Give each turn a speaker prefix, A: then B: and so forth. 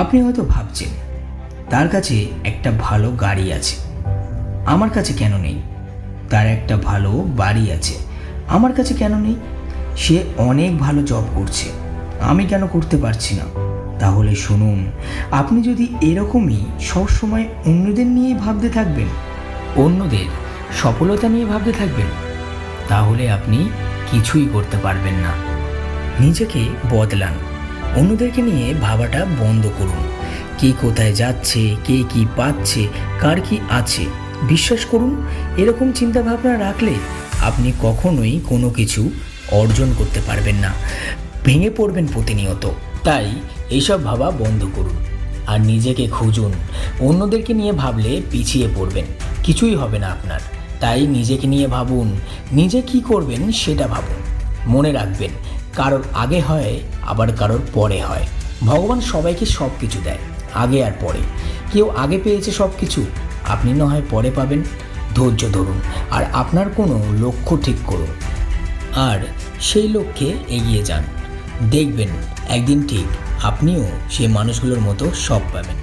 A: আপনি হয়তো ভাবছেন তার কাছে একটা ভালো গাড়ি আছে, আমার কাছে কেন নেই? তার একটা ভালো বাড়ি আছে, আমার কাছে কেন নেই? সে অনেক ভালো জব করছে, আমি কেন করতে পারছি না? তাহলে শুনুন, আপনি যদি এরকমই সবসময় অন্যদের নিয়ে ভাবতে থাকবেন, অন্যদের সফলতা নিয়ে ভাবতে থাকবেন, তাহলে আপনি কিছুই করতে পারবেন না। নিজেকে বদলান, অন্যদেরকে নিয়ে ভাবাটা বন্ধ করুন। কে কোথায় যাচ্ছে, কে কি পাচ্ছে, কার কি আছে, বিশ্বাস করুন এরকম চিন্তাভাবনা রাখলে আপনি কখনোই কোনো কিছু অর্জন করতে পারবেন না, ভেঙে পড়বেন প্রতিনিয়ত। তাই এইসব ভাবা বন্ধ করুন আর নিজেকে খুঁজুন। অন্যদেরকে নিয়ে ভাবলে পিছিয়ে পড়বেন, কিছুই হবে না আপনার। তাই নিজেকে নিয়ে ভাবুন, নিজে কি করবেন সেটা ভাবুন। মনে রাখবেন, কারোর আগে হয় আবার কারোর পরে হয়। ভগবান সবাইকে সব কিছু দেয়, আগে আর পরে। কেউ আগে পেয়েছে সব কিছু, আপনি না হয় পরে পাবেন। ধৈর্য ধরুন আর আপনার কোনো লক্ষ্য ঠিক করুন আর সেই লক্ষ্যে এগিয়ে যান। দেখবেন একদিন ঠিক আপনিও সেই মানুষগুলোর মতো সব পাবেন।